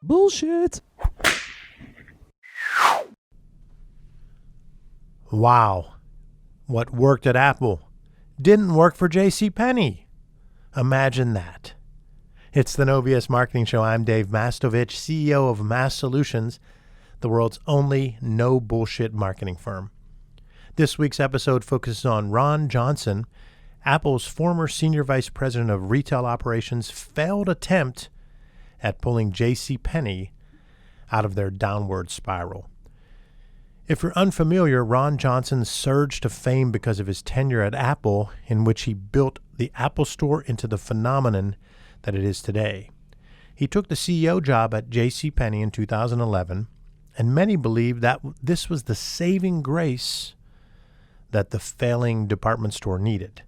Bullshit. Wow. What worked at Apple didn't work for JCPenney. Imagine that. It's the No BS Marketing Show. I'm Dave Mastovich, CEO of Massolutions, the world's only no bullshit marketing firm. This week's episode focuses on Ron Johnson, Apple's former senior vice president of retail operations' failed attempt at pulling JCPenney out of their downward spiral. If you're unfamiliar, Ron Johnson surged to fame because of his tenure at Apple, in which he built the Apple Store into the phenomenon that it is today. He took the CEO job at JCPenney in 2011, and many believe that this was the saving grace that the failing department store needed.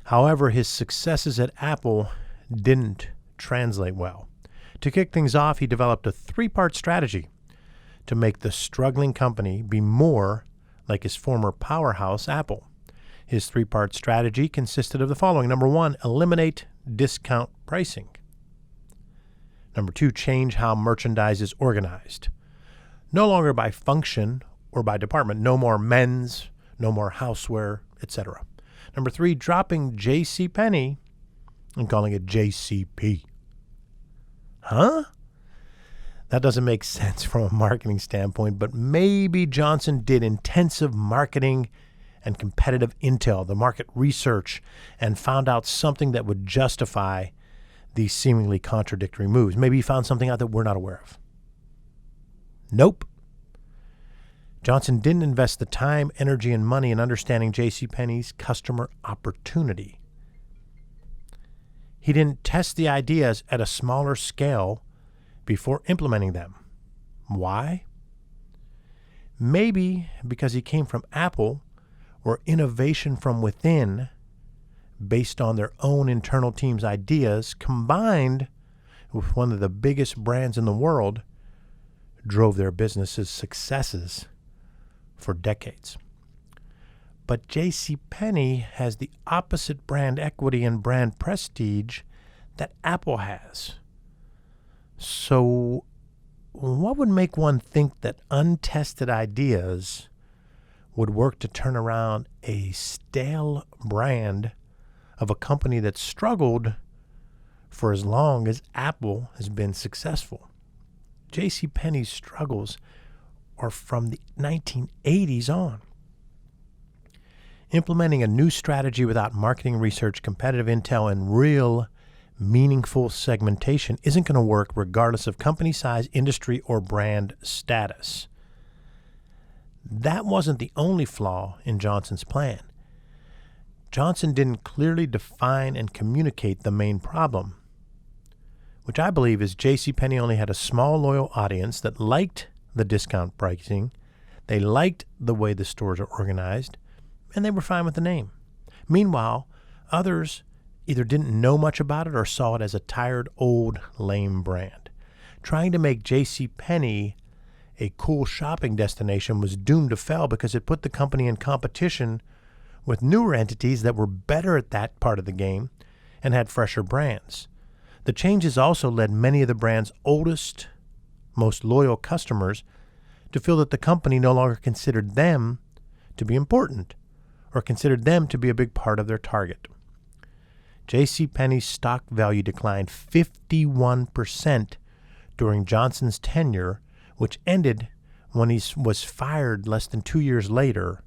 However, his successes at Apple didn't translate well. To kick things off, he developed a three-part strategy to make the struggling company be more like his former powerhouse, Apple. His three-part strategy consisted of the following. Number one, eliminate discount pricing. Number two, change how merchandise is organized. No longer by function or by department. No more men's, no more houseware, etc. Number three, dropping JCPenney and calling it JCP. Huh? That doesn't make sense from a marketing standpoint, but maybe Johnson did intensive marketing and competitive intel, the market research, and found out something that would justify these seemingly contradictory moves. Maybe he found something out that we're not aware of. Nope. Johnson didn't invest the time, energy, and money in understanding JCPenney's customer opportunity. He didn't test the ideas at a smaller scale before implementing them. Why? Maybe because he came from Apple, where innovation from within, based on their own internal team's ideas, combined with one of the biggest brands in the world, drove their business's successes for decades. But JCPenney has the opposite brand equity and brand prestige that Apple has. So what would make one think that untested ideas would work to turn around a stale brand of a company that struggled for as long as Apple has been successful? JCPenney's struggles are from the 1980s on. Implementing a new strategy without marketing research, competitive intel, and real meaningful segmentation isn't going to work regardless of company size, industry, or brand status. That wasn't the only flaw in Johnson's plan. Johnson didn't clearly define and communicate the main problem, which I believe is JCPenney only had a small, loyal audience that liked the discount pricing, they liked the way the stores are organized, and they were fine with the name. Meanwhile, others either didn't know much about it or saw it as a tired, old, lame brand. Trying to make JCPenney a cool shopping destination was doomed to fail because it put the company in competition with newer entities that were better at that part of the game and had fresher brands. The changes also led many of the brand's oldest, most loyal customers to feel that the company no longer considered them to be important or considered them to be a big part of their target. JCPenney's stock value declined 51% during Johnson's tenure, which ended when he was fired less than 2 years later.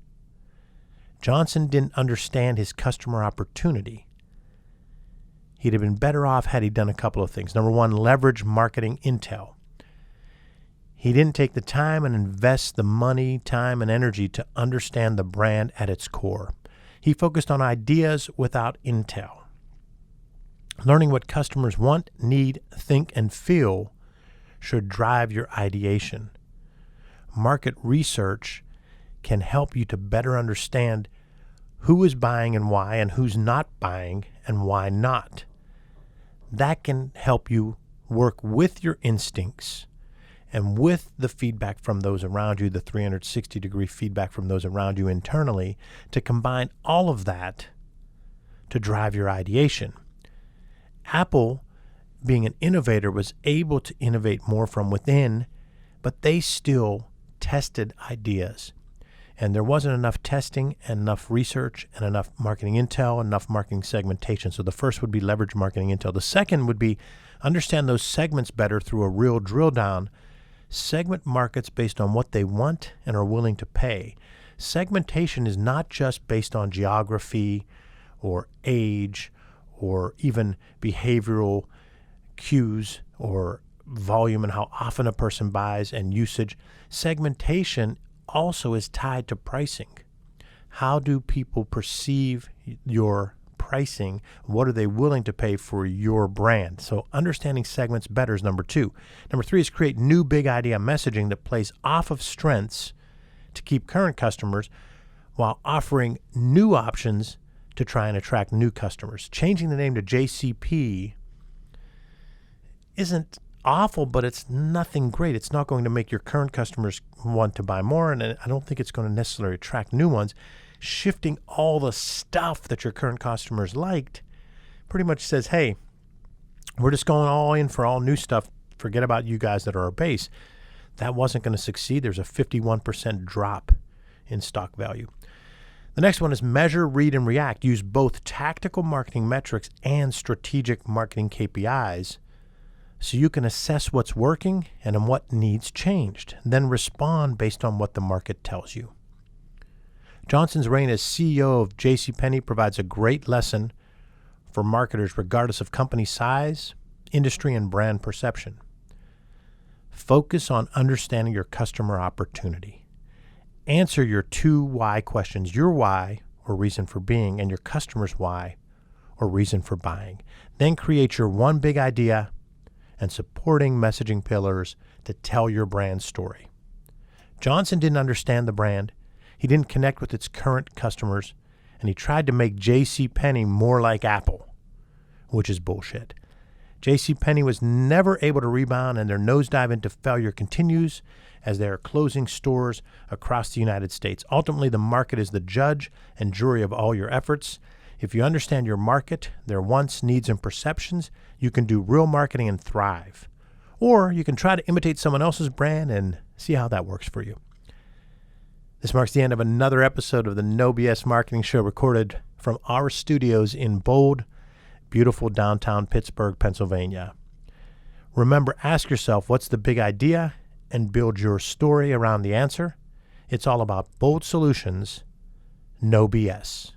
Johnson didn't understand his customer opportunity. He'd have been better off had he done a couple of things. Number one, leverage marketing intel. He didn't take the time and invest the money, time, and energy to understand the brand at its core. He focused on ideas without intel. Learning what customers want, need, think, and feel should drive your ideation. Market research can help you to better understand who is buying and why, and who's not buying and why not. That can help you work with your instincts and with the feedback from those around you, the 360-degree feedback from those around you internally, to combine all of that to drive your ideation. Apple being an innovator, was able to innovate more from within, but they still tested ideas. And there wasn't enough testing and enough research and enough marketing intel, enough marketing segmentation. So the first would be leverage marketing intel. The second would be understand those segments better through a real drill down. Segment markets based on what they want and are willing to pay. Segmentation is not just based on geography or age or even behavioral cues or volume and how often a person buys and usage. Segmentation also is tied to pricing. How do people perceive your pricing? What are they willing to pay for your brand? So understanding segments better is number 2. Number 3 is create new big idea messaging that plays off of strengths to keep current customers while offering new options to try and attract new customers. Changing the name to JCP isn't awful, but it's nothing great. It's not going to make your current customers want to buy more, and I don't think it's going to necessarily attract new ones. Shifting all the stuff that your current customers liked pretty much says, hey, we're just going all in for all new stuff. Forget about you guys that are our base. That wasn't going to succeed. There's a 51% drop in stock value. The next one is measure, read, and react. Use both tactical marketing metrics and strategic marketing KPIs so you can assess what's working and what needs changed. Then respond based on what the market tells you. Johnson's reign as CEO of JCPenney provides a great lesson for marketers regardless of company size, industry, and brand perception. Focus on understanding your customer opportunity. Answer your 2 why questions, your why or reason for being and your customer's why or reason for buying. Then create your 1 big idea and supporting messaging pillars to tell your brand story. Johnson didn't understand the brand. He didn't connect with its current customers, and he tried to make JCPenney more like Apple, which is bullshit. JCPenney was never able to rebound, and their nosedive into failure continues as they are closing stores across the United States. Ultimately, the market is the judge and jury of all your efforts. If you understand your market, their wants, needs, and perceptions, you can do real marketing and thrive. Or you can try to imitate someone else's brand and see how that works for you. This marks the end of another episode of the No BS Marketing Show, recorded from our studios in bold, beautiful downtown Pittsburgh, Pennsylvania. Remember, ask yourself, what's the big idea, and build your story around the answer. It's all about bold solutions, no BS.